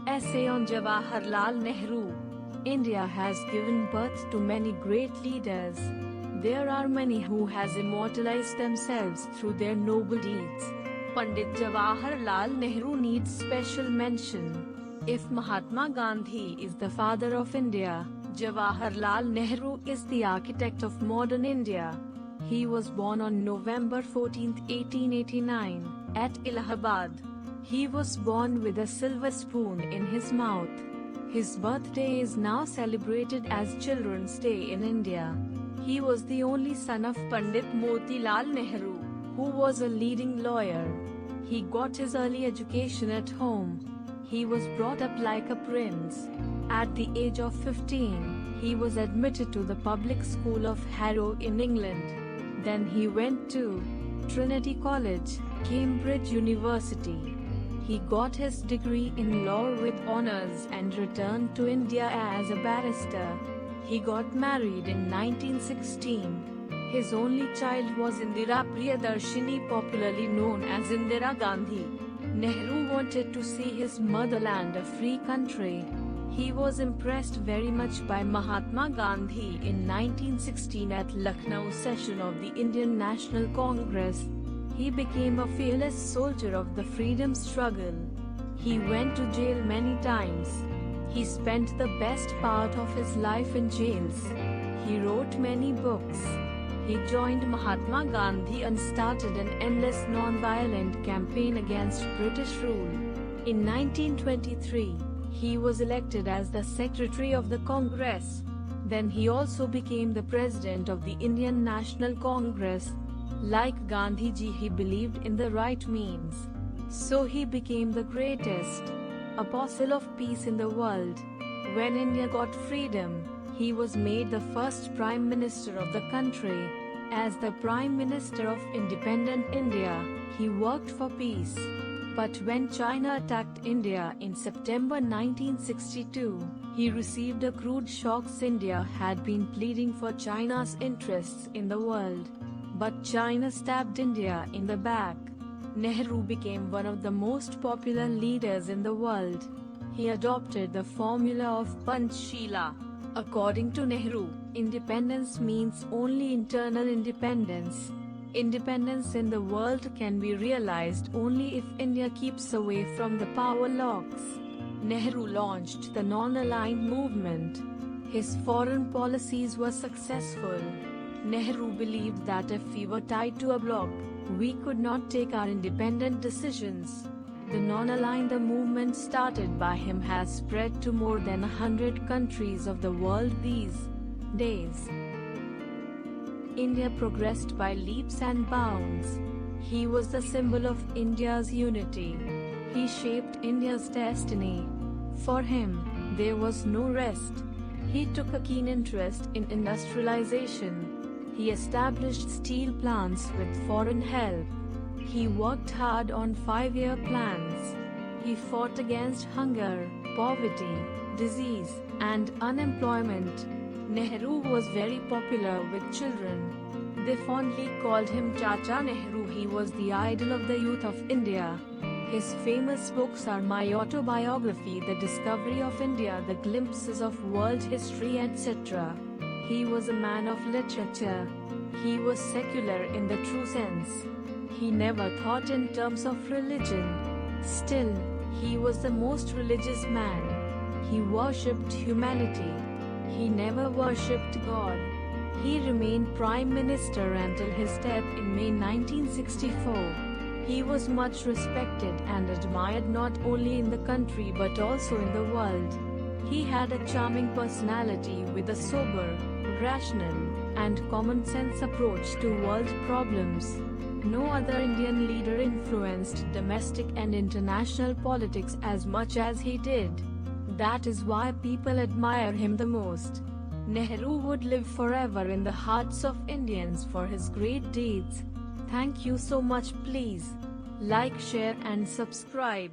Essay on Jawaharlal Nehru. India has given birth to many great leaders. There are many who has immortalized themselves through their noble deeds. Pandit Jawaharlal Nehru needs special mention. If Mahatma Gandhi is the father of India, Jawaharlal Nehru is the architect of modern India. He was born on November 14, 1889, at Allahabad. He was born with a silver spoon in his mouth. His birthday is now celebrated as Children's Day in India. He was the only son of Pandit Motilal Nehru, who was a leading lawyer. He got his early education at home. He was brought up like a prince. At the age of 15, he was admitted to the public school of Harrow in England. Then he went to Trinity College, Cambridge University. He got his degree in law with honors and returned to India as a barrister. He got married in 1916. His only child was Indira Priyadarshini, popularly known as Indira Gandhi. Nehru wanted to see his motherland a free country. He was impressed very much by Mahatma Gandhi in 1916 at Lucknow session of the Indian National Congress. He became a fearless soldier of the freedom struggle. He went to jail many times. He spent the best part of his life in jails. He wrote many books. He joined Mahatma Gandhi and started an endless non-violent campaign against British rule. In 1923, he was elected as the Secretary of the Congress. Then he also became the President of the Indian National Congress. Like Gandhiji, he believed in the right means. So he became the greatest apostle of peace in the world. When India got freedom, he was made the first Prime Minister of the country. As the Prime Minister of independent India, he worked for peace. But when China attacked India in September 1962, he received a crude shock. India had been pleading for China's interests in the world. But China stabbed India in the back. Nehru became one of the most popular leaders in the world. He adopted the formula of Panchshila. According to Nehru, independence means only internal independence. Independence in the world can be realized only if India keeps away from the power locks. Nehru launched the non-aligned movement. His foreign policies were successful. Nehru believed that if we were tied to a block, we could not take our independent decisions. The non-aligned movement started by him has spread to more than 100 countries of the world these days. India progressed by leaps and bounds. He was the symbol of India's unity. He shaped India's destiny. For him, there was no rest. He took a keen interest in industrialization. He established steel plants with foreign help. He worked hard on 5-year plans. He fought against hunger, poverty, disease, and unemployment. Nehru was very popular with children. They fondly called him Chacha Nehru. He was the idol of the youth of India. His famous books are my autobiography, The Discovery of India, The Glimpses of World History, etc. He was a man of literature. He was secular in the true sense. He never thought in terms of religion. Still, he was the most religious man. He worshipped humanity. He never worshipped God. He remained Prime Minister until his death in May 1964. He was much respected and admired not only in the country but also in the world. He had a charming personality with a sober, rational, and common-sense approach to world problems. No other Indian leader influenced domestic and international politics as much as he did. That is why people admire him the most. Nehru would live forever in the hearts of Indians for his great deeds. Thank you so much. Please like, share and subscribe.